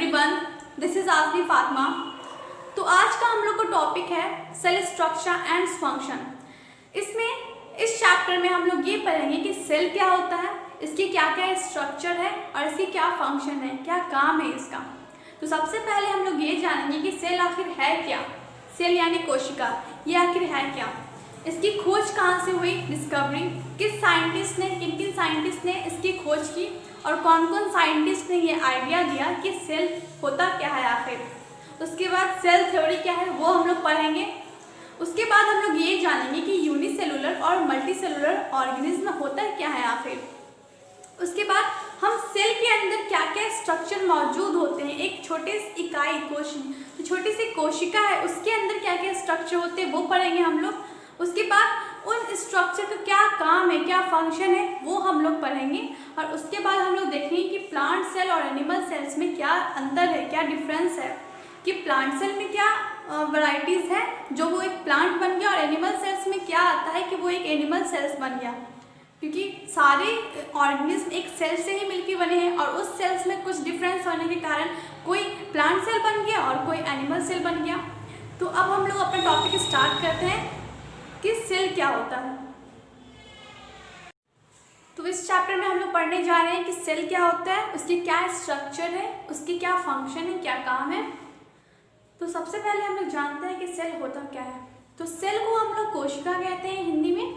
Everyone, this is Asmi Fatima. तो आज का हम लोग का टॉपिक है सेल स्ट्रक्चर एंड फंक्शन। इसमें इस चैप्टर में हम लोग ये पढ़ेंगे कि सेल क्या होता है, इसकी क्या क्या स्ट्रक्चर है और इसकी क्या फंक्शन है, क्या काम है इसका। तो सबसे पहले हम लोग ये जानेंगे कि सेल आखिर है क्या। सेल यानी कोशिका, ये आखिर है क्या, इसकी खोज कहाँ से हुई, डिस्कवरी किस साइंटिस्ट ने, किन किन साइंटिस्ट ने इसकी खोज की और कौन कौन साइंटिस्ट ने ये आइडिया दिया कि सेल होता क्या है आखिर। उसके बाद सेल थ्योरी क्या है वो हम लोग पढ़ेंगे। उसके बाद हम लोग ये जानेंगे कि यूनिसेलुलर और मल्टीसेलुलर ऑर्गेनिज्म होता क्या है आखिर। उसके बाद हम सेल के अंदर क्या क्या स्ट्रक्चर मौजूद होते हैं, एक छोटे से इकाई छोटी सी कोशिका है उसके अंदर क्या क्या स्ट्रक्चर होते हैं वो पढ़ेंगे हम लोग। उसके बाद उन स्ट्रक्चर का क्या काम है, क्या फंक्शन है वो हम लोग पढ़ेंगे। और उसके बाद हम लोग देखेंगे कि प्लांट सेल और एनिमल सेल्स में क्या अंतर है, क्या डिफरेंस है, कि प्लांट सेल में क्या वैरायटीज़ है जो वो एक प्लांट बन गया और एनिमल सेल्स में क्या आता है कि वो एक एनिमल सेल्स बन गया। क्योंकि सारे ऑर्गेनिज्म एक सेल से ही मिलकर बने हैं और उस सेल्स में कुछ डिफरेंस होने के कारण कोई प्लांट सेल बन गया और कोई एनिमल सेल बन गया। तो अब हम लोग अपना टॉपिक स्टार्ट करते हैं कि सेल क्या होता है। तो इस चैप्टर में हम लोग पढ़ने जा रहे हैं कि सेल क्या होता है, उसकी क्या स्ट्रक्चर है, उसकी क्या फंक्शन है, क्या काम है। तो सबसे पहले हम लोग जानते हैं कि सेल होता क्या है। तो सेल को हम लोग कोशिका कहते हैं हिंदी में,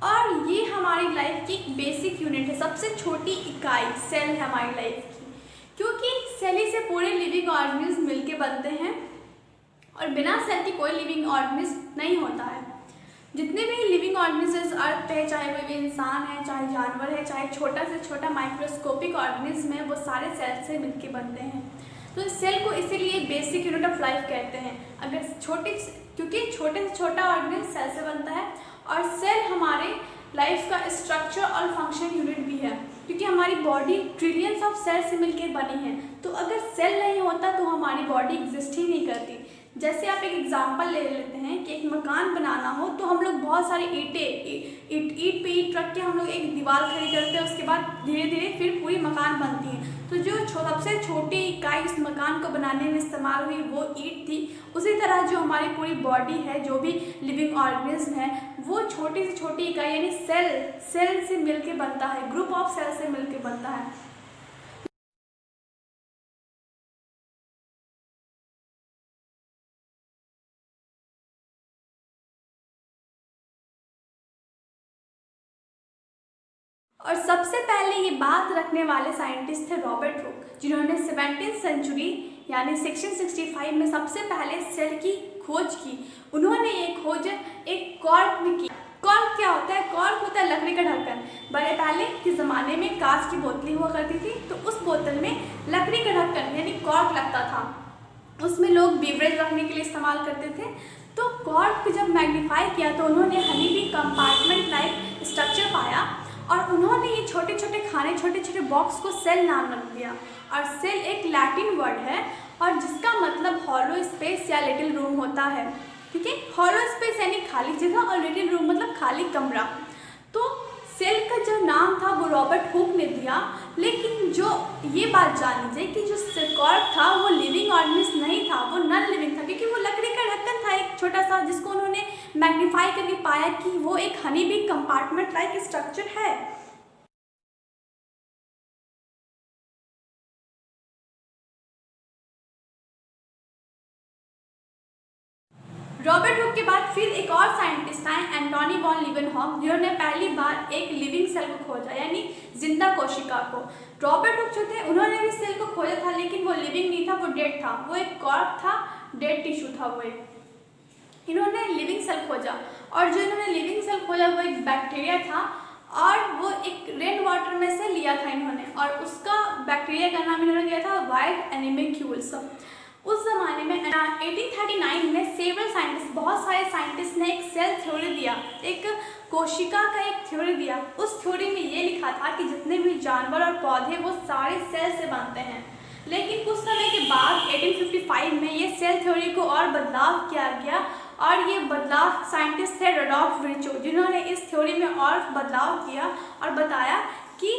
और ये हमारी लाइफ की एक बेसिक यूनिट है, सबसे छोटी इकाई सेल है हमारी लाइफ की। क्योंकि सेल ही से पूरे लिविंग ऑर्गेनिज्म मिलके बनते हैं और बिना सेल के कोई लिविंग ऑर्गेनिज्म नहीं होता है। जितने भी लिविंग ऑर्गेनिजम्स अर्थ पे, चाहे वो भी इंसान है, चाहे जानवर है, चाहे छोटा से छोटा माइक्रोस्कोपिक ऑर्गेनिज्म है, वो सारे सेल से मिलके बनते हैं। तो सेल को इसीलिए बेसिक यूनिट ऑफ लाइफ कहते हैं। अगर क्योंकि छोटे से छोटा ऑर्गेनिज्म सेल से बनता है और सेल हमारे लाइफ का स्ट्रक्चर और फंक्शन यूनिट भी है। क्योंकि हमारी बॉडी ट्रिलियंस ऑफ सेल से मिलकर बनी है, तो अगर सेल नहीं होता तो हमारी बॉडी एग्जिस्ट ही नहीं करती। जैसे आप एक एग्जांपल ले लेते हैं कि एक मकान बनाना हो तो हम लोग बहुत सारी ईट पे ईट रख के हम लोग एक दीवार खड़ी करते हैं, उसके बाद धीरे धीरे फिर पूरी मकान बनती है। तो जो सबसे छोटी इकाई इस मकान को बनाने में इस्तेमाल हुई वो ईट थी। उसी तरह जो हमारी पूरी बॉडी है, जो भी लिविंग ऑर्गेनिज्म है, वो छोटी से छोटी इकाई यानी सेल से मिलकर बनता है, ग्रुप ऑफ सेल से मिलकर बनता है। और सबसे पहले ये बात रखने वाले साइंटिस्ट थे रॉबर्ट हुक, जिन्होंने 17वीं सेंचुरी यानी 1665 में सबसे पहले सेल की खोज की। उन्होंने ये खोज एक कॉर्क में की। कॉर्क क्या होता है? कॉर्क होता है लकड़ी का ढक्कन। बड़े पहले के ज़माने में कांच की बोतलें हुआ करती थी, तो उस बोतल में लकड़ी का ढक्कन यानी कॉर्क लगता था। उसमें लोग बीवरेज रखने के लिए इस्तेमाल करते थे। तो कॉर्क को जब मैग्नीफाई किया तो उन्होंने honey bee compartment type structure पाया और उन्होंने ये छोटे छोटे बॉक्स को सेल नाम रख दिया। और सेल एक लैटिन वर्ड है और जिसका मतलब हॉलो स्पेस या लिटिल रूम होता है। ठीक है, हॉलो स्पेस यानी खाली जगह और लिटिल रूम मतलब खाली कमरा। तो सेल का जो नाम था वो रॉबर्ट हुक ने दिया। लेकिन जो ये बात जान लीजिए कि जो कॉर्क था वो लिविंग ऑर्गेनिज्म नहीं था, वो नॉन लिविंग था, क्योंकि वो लकड़ी का ढक्कन था एक छोटा सा, जिसको उन्होंने मैग्नीफाई करके पाया कि वो एक honey bee compartment like structure है। रॉबर्ट हुक के बाद फिर एक और साइंटिस्ट आए, एंटोनी वॉन लीवेनहॉफ, जिन्होंने पहली बार एक लिविंग सेल को खोजा यानी जिंदा कोशिका को। रॉबर्ट हुक जो थे उन्होंने भी सेल को खोजा था, लेकिन वो लिविंग नहीं था, वो डेड था, वो एक कॉर्क था, डेड टिश्यू था वो एक। इन्होंने लिविंग सेल खोजा और जो इन्होंने लिविंग सेल खोजा वो एक बैक्टीरिया था और वो एक रेन वाटर में से लिया था इन्होंने, और उसका बैक्टीरिया का नाम इन्होंने दिया था वाइल्ड एनिमेक्यूल्स। उस जमाने में 1839 में सेवरल साइंटिस्ट, बहुत सारे साइंटिस्ट ने एक सेल थ्योरी दिया, एक कोशिका का एक थ्योरी दिया। उस थ्योरी में ये लिखा था कि जितने भी जानवर और पौधे वो सारे सेल से बनते हैं। लेकिन कुछ समय के बाद 1855 में ये सेल थ्योरी को और बदलाव किया गया और ये बदलाव साइंटिस्ट थे रुडोल्फ विर्चो, जिन्होंने इस थ्योरी में और बदलाव किया और बताया कि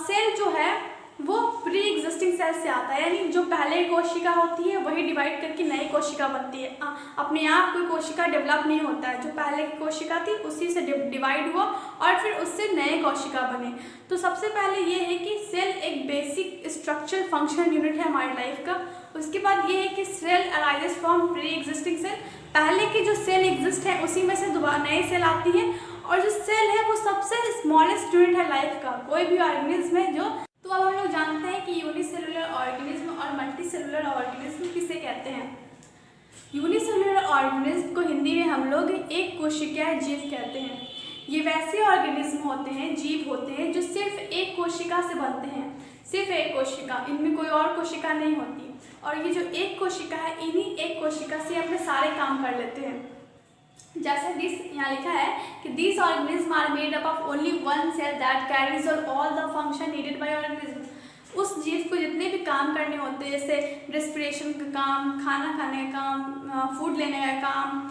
सेल जो है वो प्री एग्जिस्टिंग सेल से आता है, यानी जो पहले कोशिका होती है वही डिवाइड करके नई कोशिका बनती है। अपने आप कोई कोशिका डेवलप नहीं होता है, जो पहले की कोशिका थी उसी से डिवाइड हुआ और फिर उससे नए कोशिका बने। तो सबसे पहले ये है कि सेल एक बेसिक स्ट्रक्चरल फंक्शन यूनिट है हमारी लाइफ का। उसके बाद ये है कि cell arises from pre existing cell, पहले की जो सेल एग्जिस्ट है उसी में से दोबारा नए सेल आती हैं। और जो सेल है वो सबसे स्मॉलेस्ट यूनिट है लाइफ का, कोई भी ऑर्गेनिज्म है जो। तो अब हम लोग जानते हैं कि यूनिसेलुलर ऑर्गेनिज्म और मल्टीसेलुलर ऑर्गेनिज्म किसे कहते हैं। यूनिसेलुलर ऑर्गेनिज्म को हिंदी में हम लोग एक कोशिकीय जीव कहते हैं। ये वैसे ऑर्गेनिज्म होते हैं, जीव होते हैं जो सिर्फ एक कोशिका से बनते हैं, सिर्फ एक कोशिका, इनमें कोई और कोशिका नहीं होती। और ये जो एक कोशिका है, इन्हीं एक कोशिका से अपने सारे काम कर लेते हैं। जैसे दिस यहाँ लिखा है कि this organism are made up of only one cell that carries all the function needed by organism. उस जीव को जितने भी काम करने होते हैं, जैसे रेस्पिरेशन का काम, खाना खाने का काम, फूड लेने का काम,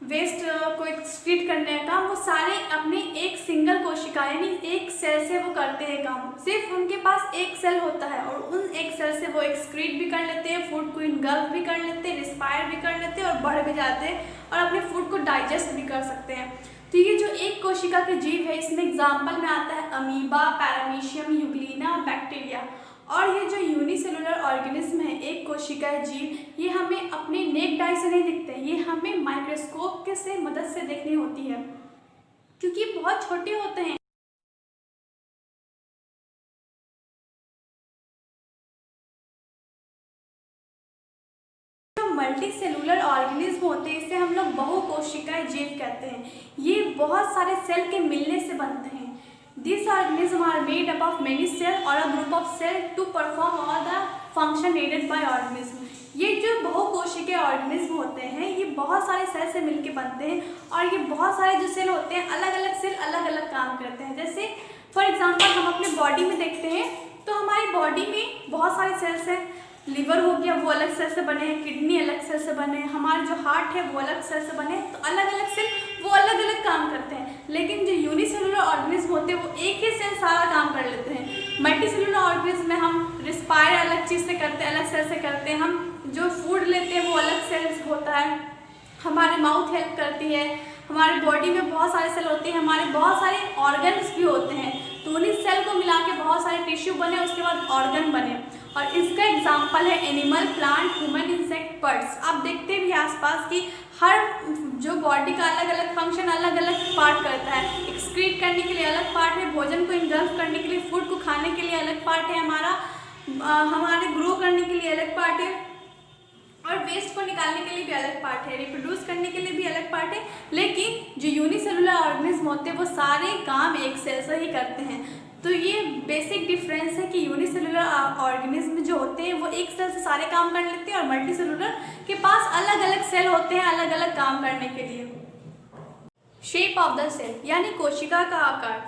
वेस्ट को एक्सक्रीट करने का काम, वो सारे अपने एक सिंगल कोशिका यानी एक सेल से वो करते हैं काम। सिर्फ उनके पास एक सेल होता है और उन एक सेल से वो एक्सक्रीट भी कर लेते हैं, फूड को इनगल्फ भी कर लेते हैं, रिस्पायर भी कर लेते हैं और बढ़ भी जाते हैं और अपने फूड को डाइजेस्ट भी कर सकते हैं। तो ये जो एक कोशिका के जीव है, इसमें एग्जाम्पल में आता है अमीबा, पैरामीशियम, यूग्लिना, बैक्टीरिया। और ये जो यूनिसेलुलर ऑर्गेनिज्म है, एक कोशिकाय जीव, ये हमें अपने नेक्ड आई से नहीं दिखते, ये हमें माइक्रोस्कोप के से मदद से देखनी होती है क्योंकि बहुत छोटे होते हैं। जो मल्टी सेलुलर ऑर्गेनिज्म होते हैं इसे हम लोग बहुकोशिकाय जीव कहते हैं। ये बहुत सारे सेल के मिलने से बनते हैं। These organisms are made up of many cells or a group of cells to perform all the function needed by organism। ये जो बहुकोशिकीय ऑर्गेनिज्म होते हैं ये बहुत सारे सेल से मिलके बनते हैं और ये बहुत सारे जो सेल होते हैं अलग अलग सेल अलग अलग काम करते हैं। जैसे फॉर एग्जांपल हम अपने बॉडी में देखते हैं तो हमारी बॉडी में बहुत सारे सेल्स हैं। लिवर हो गया वो अलग सेल से बने हैं, किडनी अलग सेल से बने हैं, हमारा जो हार्ट है वो अलग सेल से बने हैं। तो अलग अलग सेल वो अलग अलग काम करते हैं। लेकिन जो यूनिसेलुलर ऑर्गेनिज्म होते हैं वो एक ही सेल सारा काम कर लेते हैं। मल्टीसेलुलर ऑर्गेनिज्म में हम रिस्पायर अलग चीज़ से करते हैं, अलग सेल से करते हैं। हम जो फूड लेते हैं वो अलग सेल्स होता है। हमारी माउथ हेल्प करती है, हमारी बॉडी में बहुत सारे सेल होते हैं, हमारे बहुत सारे ऑर्गन्स भी होते हैं। तो उन्हीं सेल को मिला के बहुत सारे टिश्यू बने, उसके बाद ऑर्गन बने। और इसका एग्जाम्पल है animal, plant, human, insect, birds. आप देखते भी आसपास की हर जो बॉडी का अलग अलग फंक्शन अलग अलग पार्ट करता है। एक्सक्रीट करने के लिए अलग पार्ट है, भोजन को इनगल्फ करने के लिए, फूड को खाने के लिए अलग पार्ट है हमारा, हमारे ग्रो करने के लिए अलग पार्ट है और वेस्ट को निकालने के लिए भी अलग पार्ट है, रिप्रोड्यूस करने के लिए भी अलग पार्ट है। लेकिन जो यूनिसेलुलर ऑर्गेनिज्म होते हैं वो सारे काम एक सेल से ही करते हैं। तो ये बेसिक डिफरेंस है कि यूनिसेलुलर ऑर्गेनिज्म जो होते हैं वो एक सेल से सारे काम कर लेते हैं और मल्टीसेलुलर के पास अलग अलग सेल होते हैं अलग अलग काम करने के लिए। शेप ऑफ द सेल यानी कोशिका का आकार।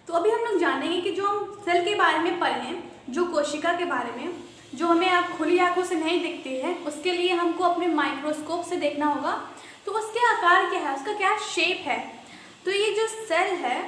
तो अभी हम लोग जानेंगे कि जो हम सेल के बारे में पढ़े हैं, जो कोशिका के बारे में, जो हमें आप खुली आंखों से नहीं दिखती है, उसके लिए हमको अपने माइक्रोस्कोप से देखना होगा। तो उसके आकार क्या है, उसका क्या शेप है। तो ये जो सेल है,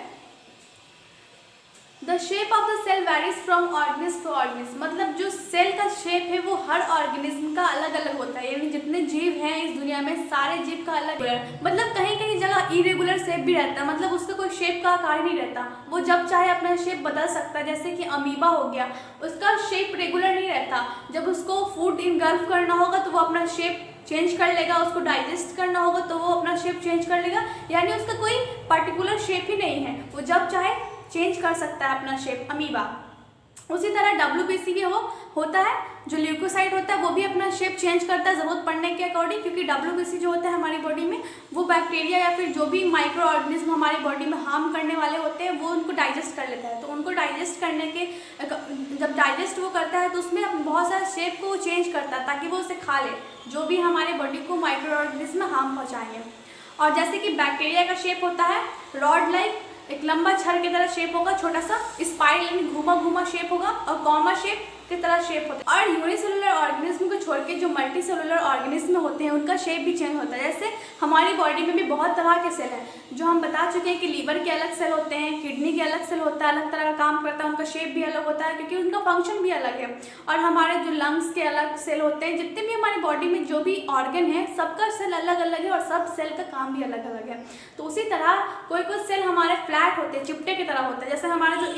the shape of the cell varies from organism to organism. मतलब जो सेल का शेप है वो हर ऑर्गेनिज्म का अलग अलग होता है। यानी जितने जीव हैं इस दुनिया में सारे जीव का अलग अलग, मतलब कहीं कहीं जगह इरेगुलर शेप भी रहता है, मतलब उसका कोई शेप का आकार नहीं रहता, वो जब चाहे अपना शेप बदल सकता है। जैसे कि अमीबा हो गया, उसका शेप रेगुलर नहीं रहता, जब उसको फूड इनगल्फ करना होगा तो वो अपना शेप चेंज कर लेगा, उसको डाइजेस्ट करना होगा तो वो अपना शेप चेंज कर लेगा। यानी उसका कोई पर्टिकुलर शेप ही नहीं है, वो जब चाहे चेंज कर सकता है अपना शेप, अमीबा। उसी तरह WBC भी होता है, जो ल्यूकोसाइट होता है वो भी अपना शेप चेंज करता है ज़रूरत पड़ने के अकॉर्डिंग, क्योंकि WBC जो होता है हमारी बॉडी में वो बैक्टीरिया या फिर जो भी माइक्रो ऑर्गेनिज्म हमारी बॉडी में हार्म करने वाले होते हैं वो उनको डाइजेस्ट कर लेता है। तो उनको डाइजेस्ट करने के जब डाइजेस्ट वो करता है तो उसमें बहुत सारे शेप को वो चेंज करता है ताकि वो उसे खा ले, जो भी हमारे बॉडी को माइक्रो ऑर्गेनिज्म में हार्म पहुँचाएंगे। और जैसे कि बैक्टीरिया का शेप होता है रॉड लाइक, एक लंबा छड़ की तरह शेप होगा, छोटा सा स्पाइरल यानी घुमा घुमा शेप होगा, और कॉमा शेप की तरह शेप होते हैं। और यूनिसेलुलर ऑर्गेनिज्म को छोड़ के जो मल्टी सेलुलर ऑर्गेनिज्म होते हैं उनका शेप भी चेंज होता है। जैसे हमारी बॉडी में भी बहुत तरह के सेल हैं, जो हम बता चुके हैं कि लीवर के अलग सेल होते हैं, किडनी के अलग सेल होता है, अलग तरह का काम करता है, उनका शेप भी अलग होता है क्योंकि उनका फंक्शन भी अलग है। और हमारे जो लंग्स के अलग सेल होते हैं, जितने भी हमारी बॉडी में जो भी ऑर्गन है सबका सेल अलग अलग है और सब सेल का काम भी अलग अलग है। तो उसी तरह कोई कोई सेल हमारे फ्लैट होते हैं, चिपटे की तरह होते हैं। जैसे हमारा जो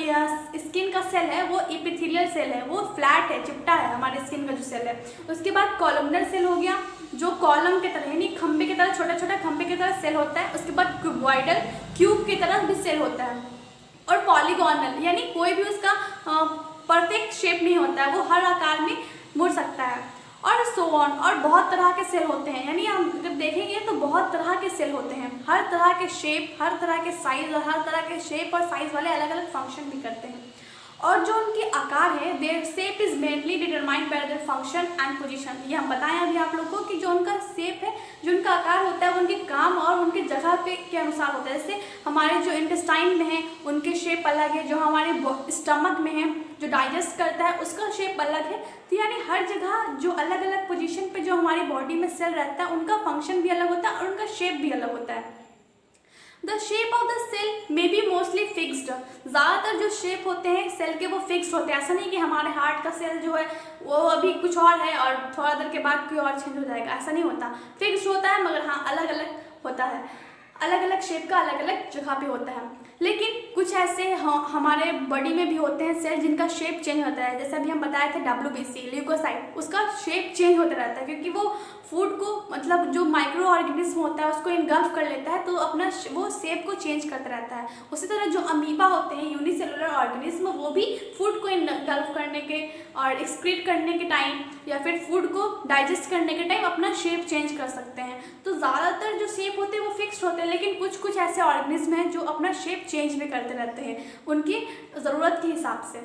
स्किन का सेल है वो एपिथेलियल सेल है, वो फ्लैट है, चिपटा है हमारे स्किन का जो सेल है। उसके बाद कॉलमनर सेल हो गया, जो कॉलम की तरह यानी खंबे की तरह, छोटा छोटा खंबे की तरह सेल होता है। उसके बाद क्यूबॉइडल, क्यूब की तरह भी सेल होता है। और पॉलीगोनल यानी कोई भी उसका परफेक्ट शेप नहीं होता है, वो हर आकार में मुड़ सकता है। और सो ऑन, और बहुत तरह के सेल होते हैं, यानी हम जब देखेंगे तो बहुत तरह के सेल होते हैं, हर तरह के शेप, हर तरह के साइज और हर तरह के शेप और साइज वाले अलग अलग फंक्शन भी करते हैं। और जो उनके आकार है, their shape is mainly determined by their function and position. ये हम बताएं अभी आप लोगों को कि जो उनका शेप है, जो उनका आकार होता है, वो उनके काम और उनके जगह पे के अनुसार होता है। जैसे हमारे जो इंटेस्टाइन में है उनके शेप अलग है, जो हमारे स्टमक में है जो डाइजेस्ट करता है उसका शेप अलग है। तो यानी हर जगह जो अलग अलग पोजीशन पे जो हमारी बॉडी में सेल रहता है उनका फंक्शन भी अलग होता है और उनका शेप भी अलग होता है। The shape of the cell may be mostly fixed. ज़्यादातर जो शेप होते हैं सेल के वो फिक्स होते हैं। ऐसा नहीं कि हमारे हार्ट का सेल जो है वो अभी कुछ और है और थोड़ा देर के बाद कोई और चेंज हो जाएगा, ऐसा नहीं होता। फिक्स्ड होता है, मगर हाँ अलग अलग होता है, अलग अलग शेप का अलग अलग जगह पे होता है। लेकिन कुछ ऐसे हमारे बॉडी में भी होते हैं सेल जिनका शेप चेंज होता है। जैसे अभी हम बताए थे WBC ल्यूकोसाइट, उसका शेप चेंज होता रहता है क्योंकि वो फूड को, मतलब जो माइक्रो ऑर्गेनिज्म होता है उसको इनगल्फ कर लेता है, तो अपना वो शेप को चेंज करता रहता है। उसी तरह जो अमीबा होते हैं यूनिसेलुलर ऑर्गेनिज्म, वो भी फूड को इनगल्फ करने के और एक्सक्रीट करने के टाइम या फिर फूड को डाइजेस्ट करने के टाइम अपना शेप चेंज कर सकते हैं। तो ज़्यादातर जो शेप होते हैं वो फिक्स्ड होते हैं, लेकिन कुछ कुछ ऐसे ऑर्गेनिज्म हैं जो अपना शेप चेंज भी करते रहते हैं उनकी ज़रूरत के हिसाब से।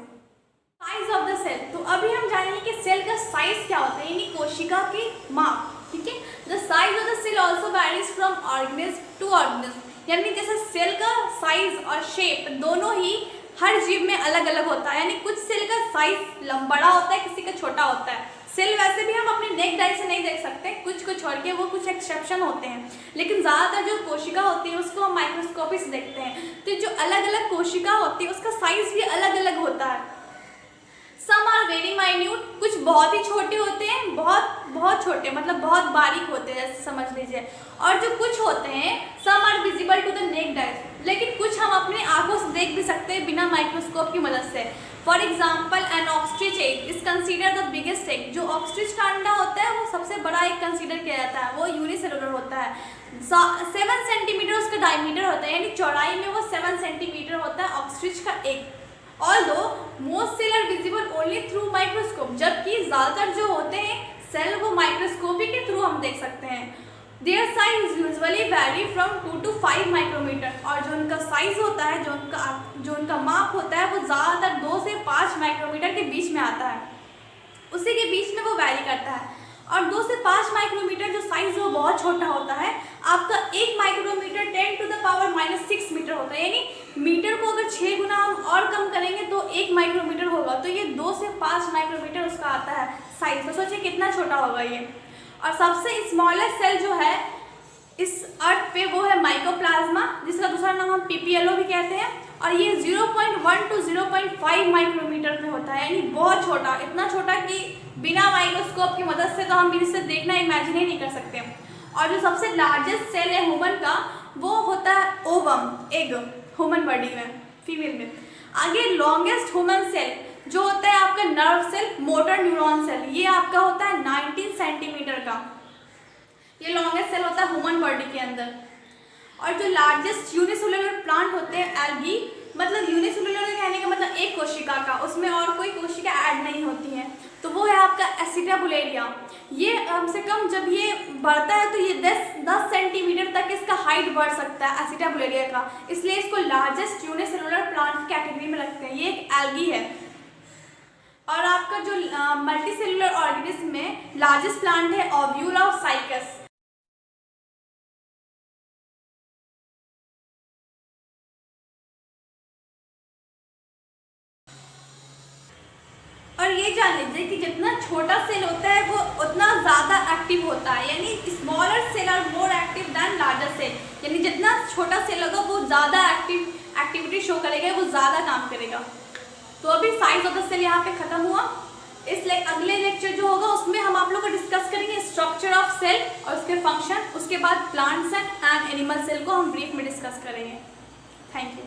साइज ऑफ द सेल, तो अभी हम जानेंगे कि सेल का साइज क्या होता है, यानी कोशिका की माप। ठीक है, the size of the cell also varies from organism to organism, यानी जैसे सेल का साइज और शेप दोनों ही हर जीव में अलग अलग होता है। यानी कुछ सेल का साइज बड़ा होता है, किसी का छोटा होता है। सेल वैसे भी हम अपने नेक डाई से नहीं देख सकते, कुछ को छोड़ के, वो कुछ एक्सेप्शन होते हैं, लेकिन ज़्यादातर जो कोशिका होती है उसको हम माइक्रोस्कोपी से देखते हैं। तो जो अलग अलग कोशिका होती है उसका साइज भी अलग अलग होता है। सम आर वेरी माइन्यूट, कुछ बहुत ही छोटे होते हैं, बहुत छोटे, मतलब बहुत बारीक होते हैं, जैसे समझ लीजिए। और जो कुछ होते हैं, some are visible to the naked eye, लेकिन कुछ हम अपने आंखों से देख भी सकते हैं बिना माइक्रोस्कोप की मदद से। For example an ostrich egg is consider the biggest egg. जो ऑक्स्ट्रिच का अंडा होता है वो सबसे बड़ा एग कंसिडर किया जाता है, वो यूनिसेलुलर होता है। 7 सेंटीमीटर उसका डायमीटर होता है, यानी चौड़ाई में वो 7 सेंटीमीटर होता है ऑक्स्ट्रिच का egg. Although most cells are visible only through microscope, जबकि ज़्यादातर जो होते हैं सेल वो माइक्रोस्कोपी के थ्रू हम देख सकते हैं। Their size usually vary from 2 to 5 micrometer, और जो उनका साइज होता है, जो उनका माप होता है, वो ज़्यादातर 2 से 5 माइक्रोमीटर के बीच में आता है, उसी के बीच में वो वैरी करता है। और 2 से 5 माइक्रोमीटर जो साइज है वो बहुत छोटा होता है। आपका 1 micrometre 10 to the power -6 metre होता है, यानी मीटर को अगर 6 गुना हम और कम करेंगे तो 1 माइक्रोमीटर होगा। तो ये 2 से 5 माइक्रोमीटर उसका आता है साइज। तो सोचिए कितना छोटा होगा ये। और सबसे स्मॉलेस्ट सेल जो है इस अर्थ पे वो है माइकोप्लाज्मा, जिसका दूसरा नाम हम PPLO भी कहते हैं। और ये 0.1 टू 0.5 माइक्रोमीटर में होता है, यानी बहुत छोटा, इतना छोटा कि बिना माइक्रोस्कोप की मदद से तो हम इसे देखना इमेजिन ही नहीं कर सकते। और जो सबसे लार्जेस्ट सेल है ह्यूमन का, वो होता है ओवम, एग, ह्यूमन बॉडी में, फीमेल में। आगे लॉन्गेस्ट ह्यूमन सेल जो होता है आपका nerve cell, motor neuron cell, ये आपका होता है 19 सेंटीमीटर का, ये लॉन्गेस्ट सेल होता है ह्यूमन बॉडी के अंदर। और जो लार्जेस्ट यूनिसेलुलर प्लांट होते हैं एल्गी, मतलब यूनिसेलुलर कहने का मतलब एक कोशिका का, उसमें और कोई कोशिका ऐड नहीं होती है, तो वो है आपका एसिटाबुलेरिया। ये कम से कम जब ये बढ़ता है तो ये 10 सेंटीमीटर तक इसका हाइट बढ़ सकता है एसिटाबुलेरिया का, इसलिए इसको लार्जेस्ट यूनिसेलुलर प्लांट कैटेगरी में रखते हैं। ये एक एल्गी है। और आपका जो मल्टी सेलुलर ऑर्गेनिज्म में लार्जेस्ट प्लांट है ओव्यूला ऑफ साइकस। और और ये जान लीजिए कि जितना छोटा सेल होता है वो उतना ज़्यादा एक्टिव होता है, यानी smaller cell are more active than larger cell, यानी जितना छोटा सेल होगा वो ज़्यादा एक्टिविटी शो करेगा, वो ज़्यादा काम करेगा। तो अभी साइज ऑफ द सेल यहाँ पे खत्म हुआ। इसलिए अगले लेक्चर जो होगा उसमें हम आप लोग को डिस्कस करेंगे स्ट्रक्चर ऑफ सेल और उसके फंक्शन, उसके बाद plant cell and animal cell को हम ब्रीफ में डिस्कस करेंगे। Thank you.